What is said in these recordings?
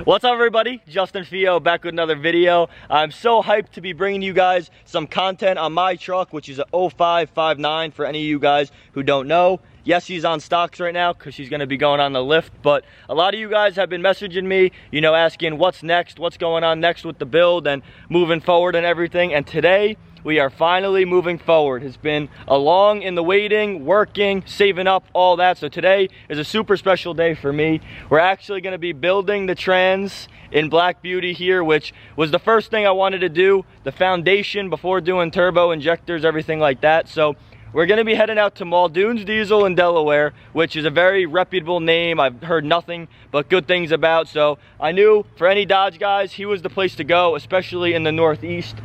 What's up everybody, Justin Fio back with another video. I'm so hyped to be bringing you guys some content on my truck, which is a 0559 for any of you guys who don't know. Yes, she's on stocks right now because she's going to be going on the lift, but a lot of you guys have been messaging me, you know, asking what's next, what's going on next with the build and moving forward and everything. And today we are finally moving forward. It's been a long in the waiting, working, saving up, all that. So today is a super special day for me. We're actually going to be building the trans in Black Beauty here, which was the first thing I wanted to do, the foundation before doing turbo injectors, everything like that. So we're going to be heading out to Muldoons Diesel in Delaware, which is a very reputable name I've heard nothing but good things about. So I knew for any Dodge guys, he was the place to go, especially in the Northeast,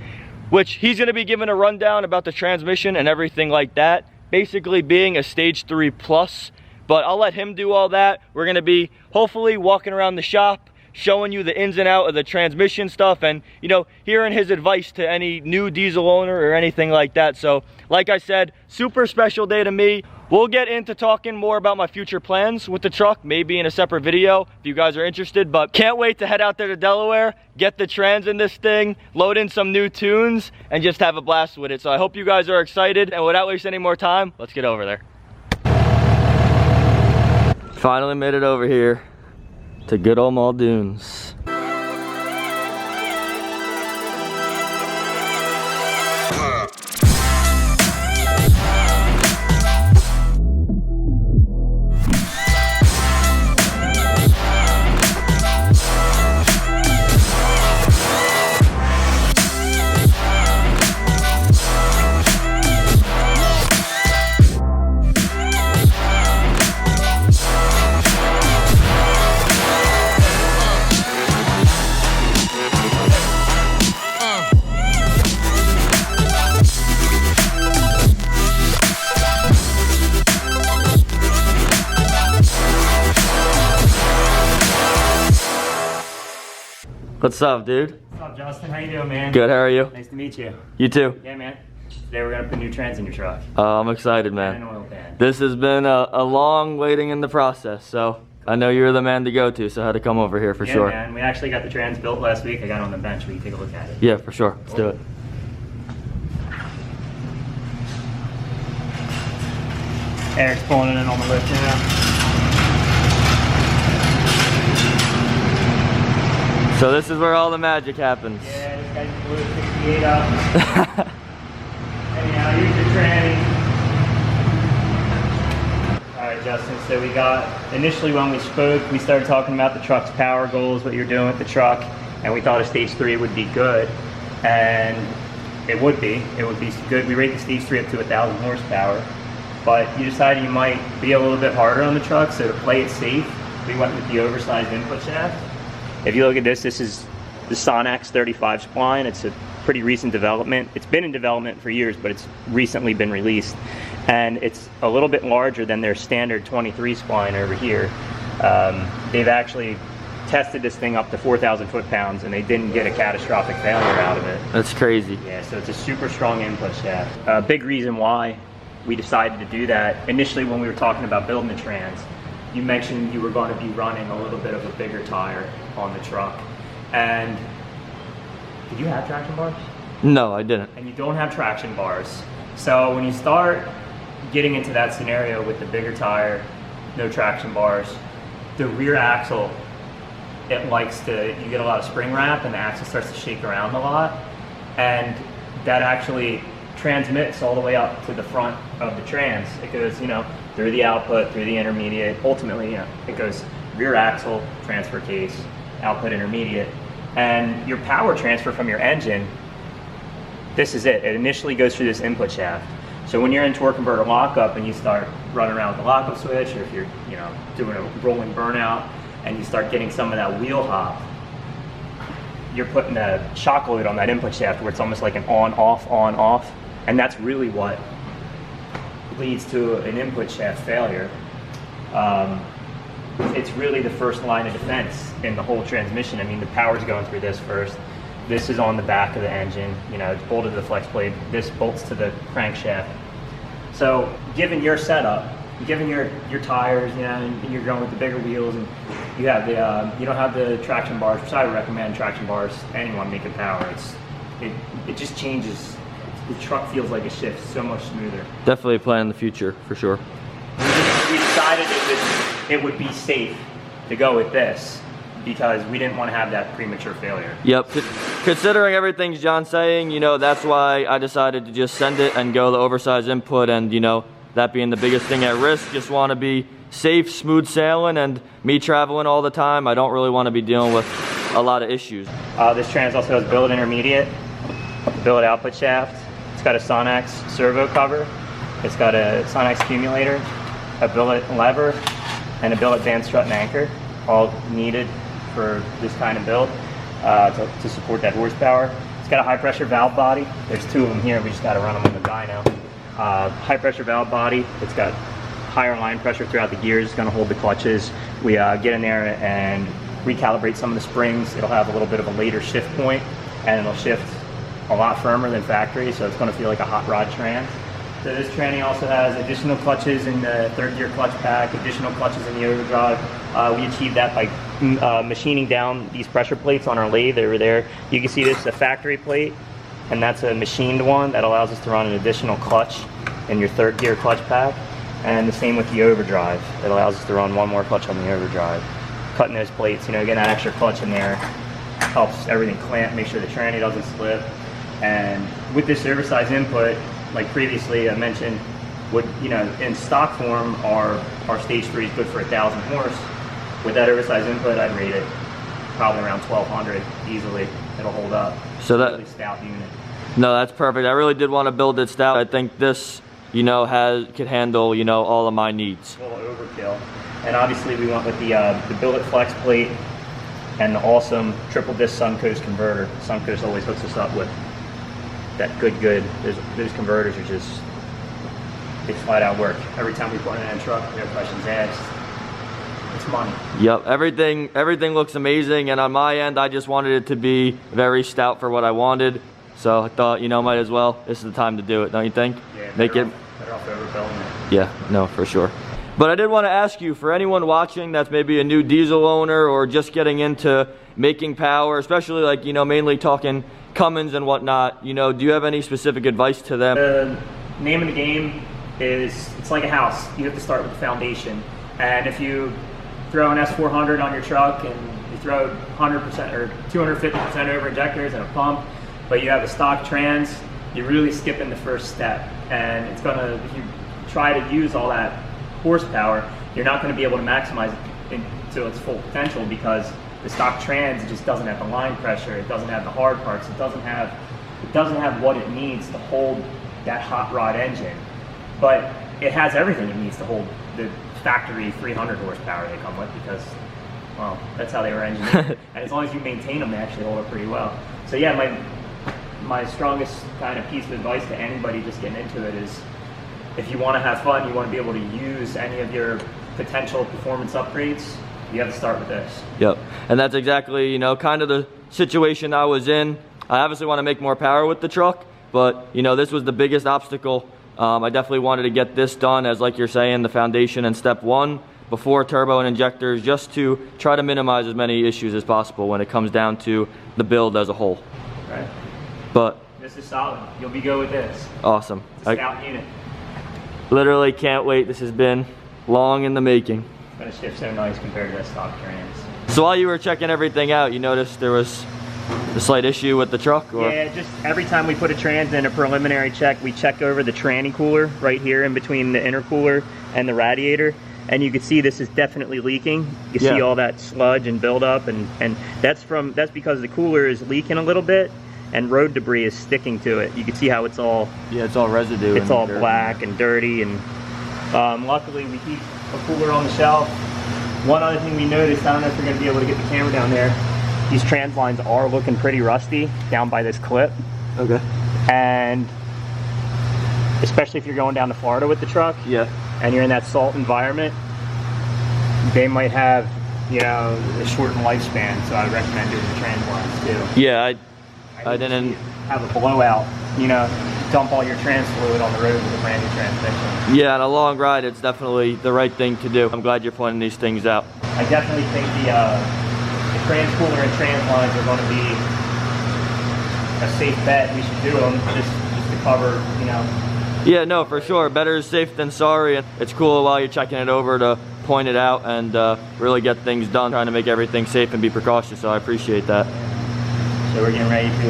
which he's going to be giving a rundown about the transmission and everything like that, basically being a stage 3 plus, but I'll let him do all that. We're going to be hopefully walking around the shop, showing you the ins and out of the transmission stuff and, you know, hearing his advice to any new diesel owner or anything like that. So like I said, super special day to me. We'll get into talking more about my future plans with the truck, maybe in a separate video if you guys are interested, but can't wait to head out there to Delaware, get the trans in this thing, load in some new tunes, and just have a blast with it. So I hope you guys are excited, and without wasting any more time, let's get over there. Finally made it over here to good old Muldoons. What's up, dude? What's up, Justin? How you doing, man? Good, how are you? Nice to meet you. You too. Yeah, man. Today we're gonna put new trans in your truck. I'm excited, man. And an oil pan. This has been a long waiting in the process, so I know you're the man to go to, so I had to come over here for sure. Yeah, man. We actually got the trans built last week. I got it on the bench. We can take a look at it. Yeah, for sure. Let's do it. Eric's pulling it in on the lift now. So this is where all the magic happens. Yeah, this guy's blew 68 up. Anyhow, here's your tranny. Alright, Justin, so we got, initially when we spoke, we started talking about the truck's power goals, what you're doing with the truck, and we thought a stage 3 would be good, and it would be good. We rate the stage 3 up to 1,000 horsepower, but you decided you might be a little bit harder on the truck, so to play it safe, we went with the oversized input shaft. If you look at this is the Sonax 35 spline. It's a pretty recent development. It's been in development for years, but it's recently been released. And it's a little bit larger than their standard 23 spline over here. They've actually tested this thing up to 4,000 foot-pounds, and they didn't get a catastrophic failure out of it. That's crazy. Yeah, so it's a super strong input shaft. A big reason why we decided to do that, initially when we were talking about building the trans, you mentioned you were going to be running a little bit of a bigger tire on the truck. And did you have traction bars? No, I didn't. And you don't have traction bars. So when you start getting into that scenario with the bigger tire, no traction bars, the rear axle, you get a lot of spring wrap and the axle starts to shake around a lot. And that actually transmits all the way up to the front of the trans. It goes, you know, through the output, through the intermediate. Ultimately, you know, it goes rear axle, transfer case, output intermediate. And your power transfer from your engine, this is it. It initially goes through this input shaft. So when you're in torque converter lockup and you start running around with the lockup switch, or if you're, you know, doing a rolling burnout and you start getting some of that wheel hop, you're putting a shock load on that input shaft where it's almost like an on-off. And that's really what leads to an input shaft failure. It's really the first line of defense in the whole transmission. I mean, the power's going through this first. This is on the back of the engine. You know, it's bolted to the flex plate. This bolts to the crankshaft. So given your setup, given your tires, you know, and you're going with the bigger wheels, and You have the you don't have the traction bars, which I would recommend traction bars to anyone making power. It just changes. The truck feels like it shifts so much smoother. Definitely a plan in the future, for sure. We decided it would be safe to go with this because we didn't want to have that premature failure. Yep. Considering everything John's saying, you know, that's why I decided to just send it and go the oversized input, and you know, that being the biggest thing at risk, just want to be safe, smooth sailing, and me traveling all the time, I don't really want to be dealing with a lot of issues. This trans also has billet intermediate, billet output shaft. It's got a Sonax servo cover. It's got a Sonax accumulator, a billet lever, and a billet van strut and anchor, all needed for this kind of build to support that horsepower. It's got a high pressure valve body. There's two of them here. We just got to run them on the dyno. High pressure valve body. It's got higher line pressure throughout the gears. It's going to hold the clutches. We get in there and recalibrate some of the springs. It'll have a little bit of a later shift point, and it'll shift a lot firmer than factory, so it's going to feel like a hot rod trans. So this tranny also has additional clutches in the third gear clutch pack, additional clutches in the overdrive. We achieved that by machining down these pressure plates on our lathe over there. You can see this is a factory plate, and that's a machined one that allows us to run an additional clutch in your third gear clutch pack. And the same with the overdrive. It allows us to run one more clutch on the overdrive. Cutting those plates, you know, getting that extra clutch in there helps everything clamp, make sure the tranny doesn't slip. And with this oversized input, like previously I mentioned, you know, in stock form, our stage 3 is good for 1,000 horse. With that oversized input, I'd rate it probably around 1,200 easily. It'll hold up. So that really stout unit. No, that's perfect. I really did want to build it stout. I think this, you know, could handle, you know, all of my needs. A little overkill. And obviously we went with the billet flex plate and the awesome triple disc Suncoast converter. Suncoast always hooks us up with that good. Those converters are just, they flat out work. Every time we put it in a truck, no questions asked. It's money. Yep, everything looks amazing, and on my end, I just wanted it to be very stout for what I wanted. So I thought, you know, might as well. This is the time to do it, don't you think? Yeah, better off overbuilding it. Yeah, no, for sure. But I did want to ask you, for anyone watching that's maybe a new diesel owner or just getting into making power, especially like, you know, mainly talking Cummins and whatnot, you know, do you have any specific advice to them? The name of the game is, it's like a house. You have to start with the foundation. And if you throw an S400 on your truck and you throw 100% or 250% over injectors and a pump, but you have a stock trans, you're really skipping the first step. And it's gonna, if you try to use all that horsepower, you're not gonna be able to maximize it to its full potential because the stock trans, it just doesn't have the line pressure, it doesn't have the hard parts, it doesn't have what it needs to hold that hot rod engine. But it has everything it needs to hold the factory 300 horsepower they come with because, well, that's how they were engineered. And as long as you maintain them, they actually hold up pretty well. So yeah, my strongest kind of piece of advice to anybody just getting into it is, if you want to have fun, you want to be able to use any of your potential performance upgrades, you have to start with this. Yep, and that's exactly, you know, kind of the situation I was in. I obviously want to make more power with the truck, but, you know, this was the biggest obstacle. I definitely wanted to get this done as, like you're saying, the foundation and step one before turbo and injectors, just to try to minimize as many issues as possible when it comes down to the build as a whole. Right. But this is solid. You'll be good with this. Awesome. It's a stout unit. Literally can't wait. This has been long in the making. It's gonna shift so nice compared to the stock trans. So while you were checking everything out, you noticed there was a slight issue with the truck? Or? Yeah, just every time we put a trans in a preliminary check, we check over the tranny cooler right here in between the intercooler and the radiator. And you can see this is definitely leaking. You see all that sludge and buildup, and that's because the cooler is leaking a little bit and road debris is sticking to it. You can see how it's all... Yeah, it's all residue. It's all black and dirty, and luckily we keep a cooler on the shelf. One other thing we noticed, I don't know if you're going to be able to get the camera down there, these trans lines are looking pretty rusty down by this clip. Okay. And especially if you're going down to Florida with the truck, and you're in that salt environment, they might have, you know, a shortened lifespan, so I recommend doing the trans lines too. Yeah, I didn't have a blowout, you know. dump all your trans fluid on the road with a brand new transmission. Yeah, on a long ride, it's definitely the right thing to do. I'm glad you're pointing these things out. I definitely think the trans cooler and trans lines are going to be a safe bet. We should do them just to cover, you know. Yeah, no, for sure. Better safe than sorry. And it's cool while you're checking it over to point it out and really get things done, trying to make everything safe and be precautious. So I appreciate that. So we're getting ready to,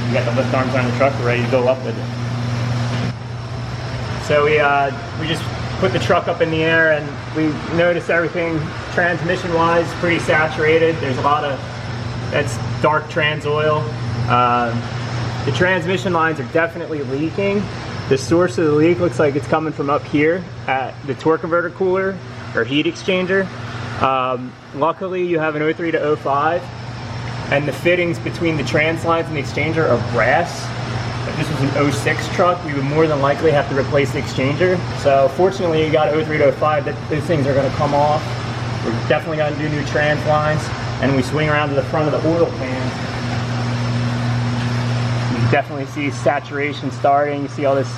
we got the lift arms on the truck, we're ready to go up with it. So we just put the truck up in the air and we noticed everything transmission-wise pretty saturated. There's a lot of, that's dark trans oil. The transmission lines are definitely leaking. The source of the leak looks like it's coming from up here at the torque converter cooler or heat exchanger. Luckily you have an 03 to 05 and the fittings between the trans lines and the exchanger are brass. If this was an 06 truck, we would more than likely have to replace the exchanger. So fortunately you got 03 to 05, those things are gonna come off. We're definitely gonna do new trans lines, and we swing around to the front of the oil pan. You definitely see saturation starting. You see all this,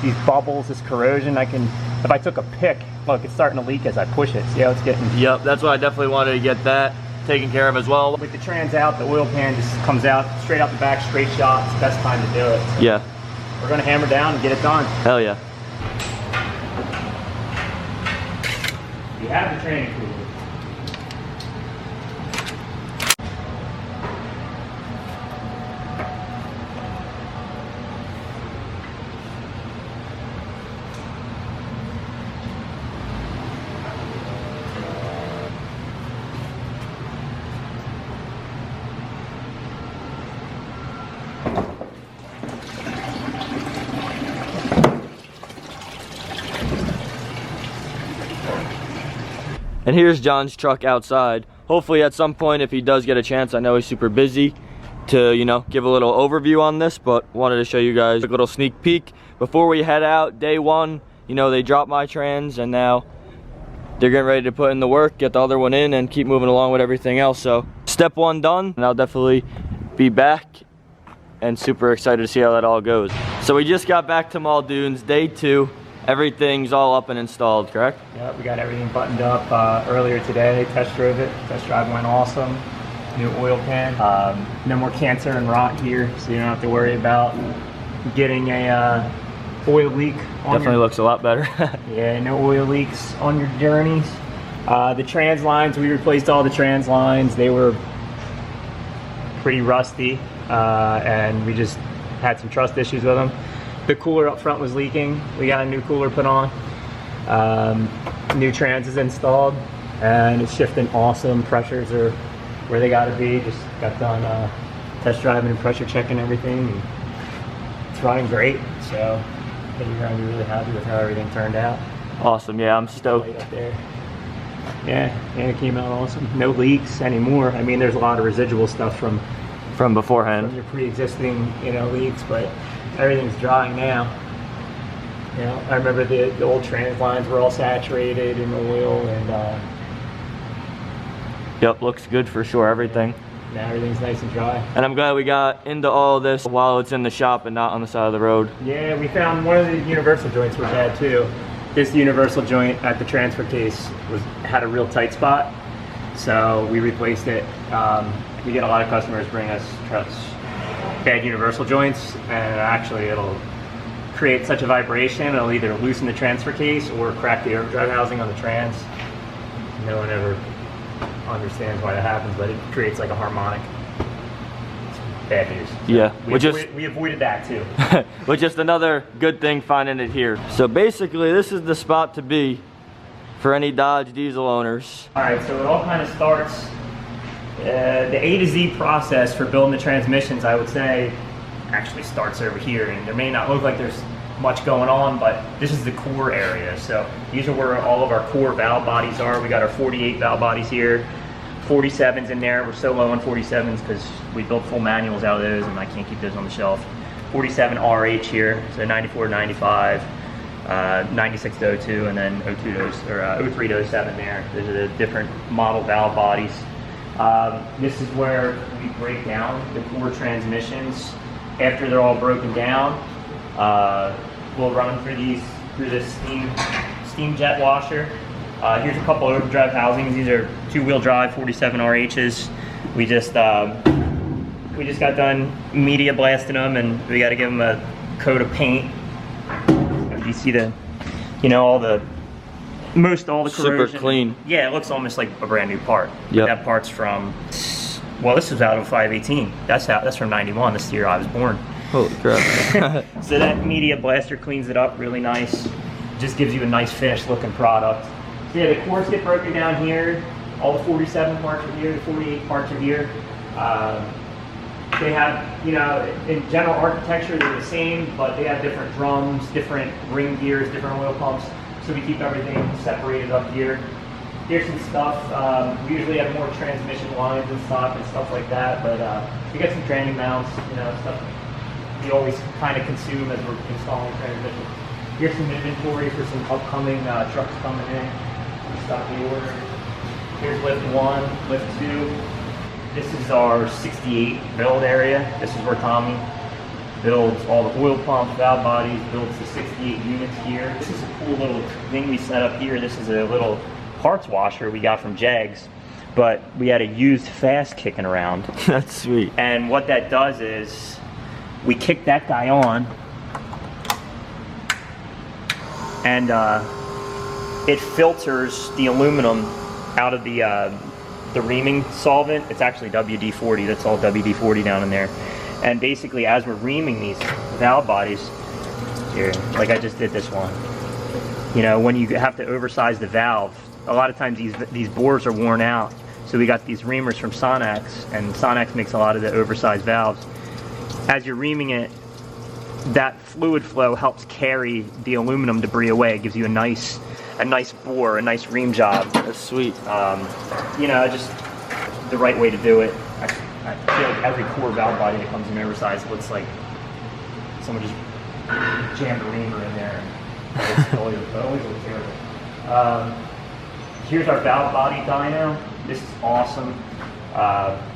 these bubbles, this corrosion. If I took a pick, look, it's starting to leak as I push it. See how it's getting? Yep, that's why I definitely wanted to get that taken care of as well. With the trans out, the oil pan just comes out straight out the back, straight shot. It's the best time to do it. So yeah. We're gonna hammer down and get it done. Hell yeah. You have the training cooler. And here's John's truck outside. Hopefully at some point, if he does get a chance, I know he's super busy, to, you know, give a little overview on this, but wanted to show you guys a little sneak peek. Before we head out, day one, you know, they dropped my trans and now they're getting ready to put in the work, get the other one in and keep moving along with everything else. So step one done, and I'll definitely be back and super excited to see how that all goes. So we just got back to Muldoons, day two. Everything's all up and installed, correct? Yeah, we got everything buttoned up earlier today. Test drove it. Test drive went awesome. New oil pan. No more cancer and rot here, so you don't have to worry about getting a oil leak. Definitely looks a lot better. Yeah, no oil leaks on your journeys. The trans lines, we replaced all the trans lines. They were pretty rusty, and we just had some trust issues with them. The cooler up front was leaking. We got a new cooler put on. New trans is installed and it's shifting awesome. Pressures are where they gotta be. Just got done test driving and pressure checking everything. And it's running great. So I think you're gonna be really happy with how everything turned out. Awesome, yeah, I'm stoked. Up there. Yeah, it came out awesome. No leaks anymore. I mean, there's a lot of residual stuff from beforehand. From your pre-existing, you know, leaks, but everything's drying now. You know, I remember the old trans lines were all saturated in oil, and yep, looks good for sure, everything. Now everything's nice and dry. And I'm glad we got into all of this while it's in the shop and not on the side of the road. Yeah, we found one of the universal joints was bad too. This universal joint at the transfer case had a real tight spot, so we replaced it. We get a lot of customers bring us bad universal joints, and actually it'll create such a vibration, it'll either loosen the transfer case or crack the overdrive housing on the trans. No one ever understands why that happens, but it creates like a harmonic. It's bad news. So yeah, we avoided that too. But just another good thing finding it here. So basically this is the spot to be for any Dodge diesel owners. All right, so it all kind of starts, the A to Z process for building the transmissions, I would say, actually starts over here. And there may not look like there's much going on, but this is the core area. So these are where all of our core valve bodies are. We got our 48 valve bodies here, 47s in there. We're so low on 47s because we built full manuals out of those and I can't keep those on the shelf. 47 RH here, so 94 to 95, 96 to 02, and then 02 to 03 to 07 there. Those are the different model valve bodies. This is where we break down the core transmissions. After they're all broken down, We'll run them through this steam jet washer. Here's a couple Overdrive Housings. These are 2-wheel drive 47 RHs. We just got done media blasting them, and we got to give them a coat of paint. You see the, all the corrosion. Super clean. Yeah, it looks almost like a brand new part. Yep. That part's from, well, this was out of 518. That's from 91. This year I was born. Holy crap. So that media blaster cleans it up really nice. Just gives you a nice finished looking product. So yeah, the cores get broken down here. All the 47 parts are here, the 48 parts are here. They have, in general architecture, they're the same, but they have different drums, different ring gears, different oil pumps. So we keep everything separated up here. Here's some stuff. We usually have more transmission lines and stuff like that, but we got some tranny mounts, stuff we always kind of consume as we're installing transmission. Here's some inventory for some upcoming trucks coming in. Stuff we ordered. Here's lift 1, lift 2. This is our 68 build area. This is where Tommy builds all the oil pumps, valve bodies, builds the 68 units here. This is a cool little thing we set up here. This is a little parts washer we got from Jags, but we had a used fast kicking around. That's sweet. And what that does is we kick that guy on, and it filters the aluminum out of the reaming solvent. It's actually WD-40. That's all WD-40 down in there. And basically, as we're reaming these valve bodies, here, like I just did this one, when you have to oversize the valve, a lot of times these bores are worn out. So we got these reamers from Sonax, and Sonax makes a lot of the oversized valves. As you're reaming it, that fluid flow helps carry the aluminum debris away. It gives you a nice bore, a nice ream job. That's sweet. Just the right way to do it. I feel like every core valve body that comes in oversized looks like someone just jammed a reamer in there. And it always looks terrible. Here's our valve body dyno. This is awesome.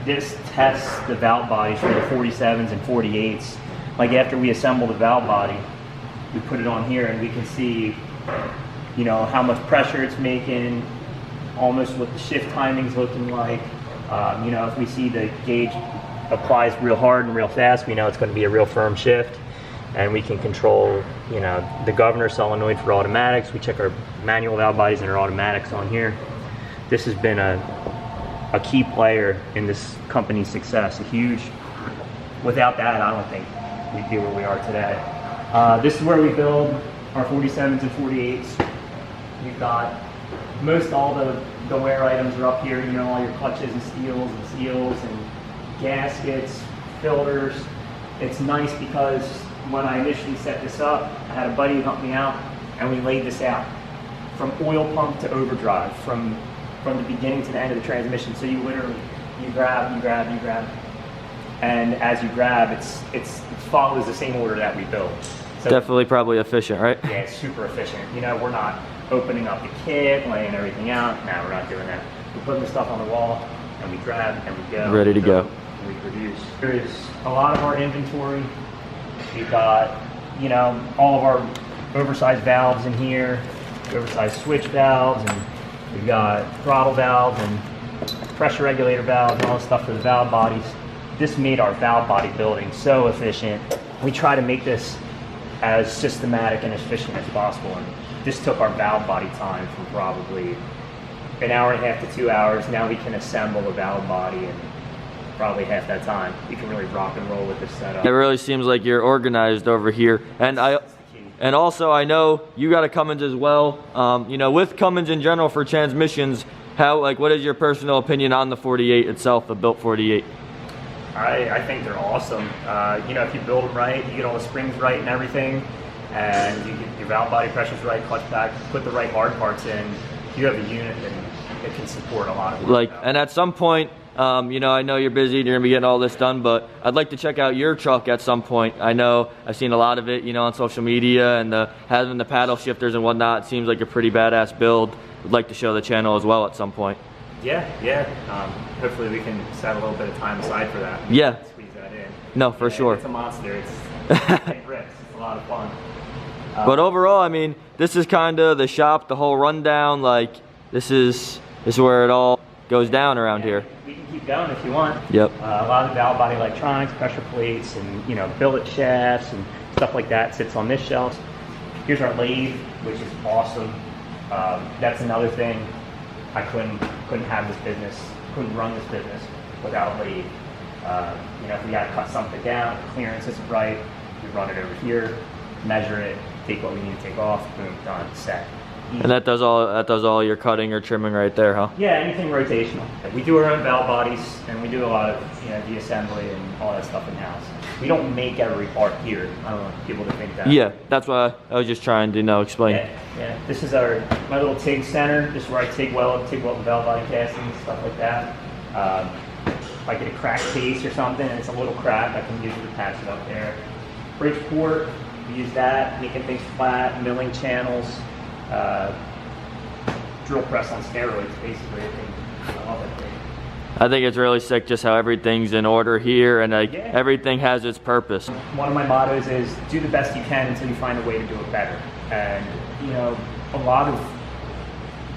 This tests the valve bodies for the 47s and 48s. Like after we assemble the valve body, we put it on here and we can see, how much pressure it's making, almost what the shift timing's looking like. If we see the gauge applies real hard and real fast, we know it's going to be a real firm shift. And we can control, the governor solenoid for automatics. We check our manual valve bodies and our automatics on here. This has been a key player in this company's success. Without that, I don't think we'd be where we are today. This is where we build our 47s and 48s. We've got most all the wear items are up here, all your clutches and seals and gaskets, filters. It's nice because when I initially set this up, I had a buddy help me out, and we laid this out from oil pump to overdrive, from the beginning to the end of the transmission. So you literally, you grab, and as you grab, it follows the same order that we built. So definitely probably efficient, right? Yeah, it's super efficient. We're not opening up the kit, laying everything out. No, we're not doing that. We're putting the stuff on the wall, and we grab, and we go. Ready to go. We produce. There's a lot of our inventory. We've got, all of our oversized valves in here, oversized switch valves, and we've got throttle valves and pressure regulator valves and all this stuff for the valve bodies. This made our valve body building so efficient. We try to make this as systematic and efficient as possible, and this took our valve body time from probably an hour and a half to 2 hours. Now we can assemble a valve body in probably half that time. We can really rock and roll with this setup. It really seems like you're organized over here, and also I know you got a Cummins as well. With Cummins in general for transmissions, what is your personal opinion on the 48 itself, the built 48? I think they're awesome. If you build them right, you get all the springs right and everything, and you get your valve body pressures right, clutch back, put the right hard parts in, you have a unit that can support a lot of work. And at some point, I know you're busy and you're gonna be getting all this done, but I'd like to check out your truck at some point. I know I've seen a lot of it, on social media, and having the paddle shifters and whatnot. It seems like a pretty badass build. I'd like to show the channel as well at some point. Yeah. Hopefully we can set a little bit of time aside for that. Yeah. Squeeze that in. No, for sure. It's a monster. It rips. It's a lot of fun. But overall, I mean, this is kind of the shop, the whole rundown. Like, this is where it all goes down around here. We can keep going if you want. Yep. A lot of valve body electronics, pressure plates, and billet shafts and stuff like that sits on this shelf. Here's our lathe, which is awesome. That's another thing. I couldn't have this business, couldn't run this business without a lathe. If we got to cut something down, the clearance isn't right, we run it over here, measure it, take what we need to take off, boom, done, set. Easy. And that does all your cutting or trimming right there, huh? Yeah, anything rotational. We do our own valve bodies, and we do a lot of de-assembly and all that stuff in house. We don't make every part here. I don't want people to think that. Yeah, that's why I was just trying to explain. Yeah. This is my little TIG center. This is where I TIG weld the valve body castings, stuff like that. If I get a cracked case or something and it's a little crack, I can usually patch it up there. Bridgeport, we use that, making things flat, milling channels, drill press on steroids, basically. I love it. I think it's really sick just how everything's in order here, and everything has its purpose. One of my mottos is do the best you can until you find a way to do it better. And a lot of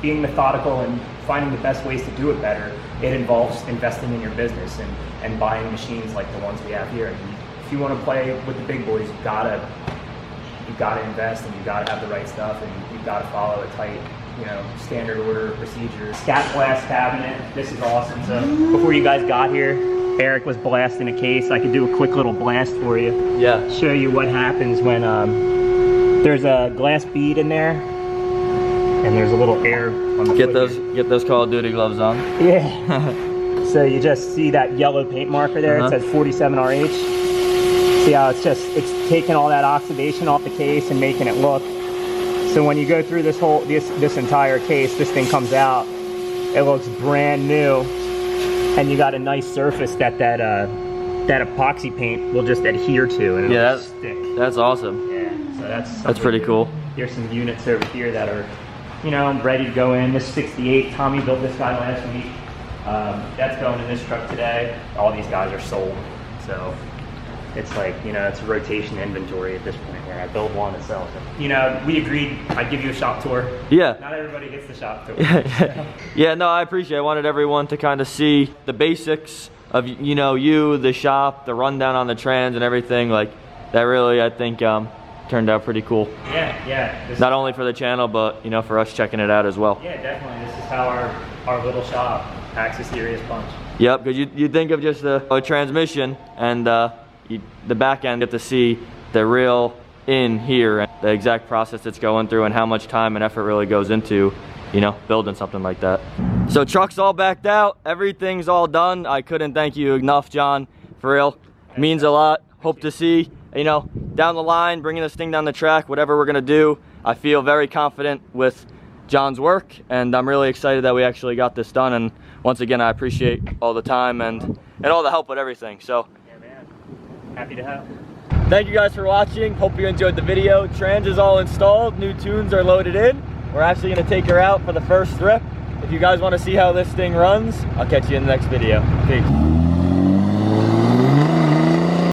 being methodical and finding the best ways to do it better, it involves investing in your business and buying machines like the ones we have here. And if you want to play with the big boys, you've got to invest, and you've got to have the right stuff, and you've got to follow a tight standard order procedure. Scat blast cabinet, this is awesome. So before you guys got here, Eric was blasting a case. I could do a quick little blast for you. Yeah. Show you what happens when there's a glass bead in there, and there's a little air on the get those Call of Duty gloves on. Yeah. So you just see that yellow paint marker there. It says 47RH. See how it's taking all that oxidation off the case and making it look. So when you go through this entire case, this thing comes out, it looks brand new, and you got a nice surface that epoxy paint will just adhere to, and it'll stick. That's awesome. Yeah, so that's pretty cool. Here's some units over here that are, ready to go in. This 68, Tommy built this guy last week. That's going in this truck today. All these guys are sold, so it's like, it's a rotation inventory at this point where I build one and sell it. We agreed I'd give you a shop tour. Yeah. Not everybody gets the shop tour. Yeah, no, I appreciate it. I wanted everyone to kind of see the basics of, the shop, the rundown on the trans and everything. Like, that really, I think, turned out pretty cool. Yeah. Not only for the channel, but, for us checking it out as well. Yeah, definitely. This is how our little shop packs a serious punch. Yep, because you think of just a transmission, and the back end, get to see the real in here and the exact process it's going through and how much time and effort really goes into building something like that. So truck's all backed out, everything's all done. I couldn't thank you enough, John, for real. Means a lot. Hope to see down the line, bringing this thing down the track, whatever we're gonna do. I feel very confident with John's work, and I'm really excited that we actually got this done. And once again, I appreciate all the time and all the help with everything. So happy to help. Thank you guys for watching. Hope you enjoyed the video. Trans is all installed. New tunes are loaded in. We're actually going to take her out for the first trip. If you guys want to see how this thing runs, I'll catch you in the next video. Peace.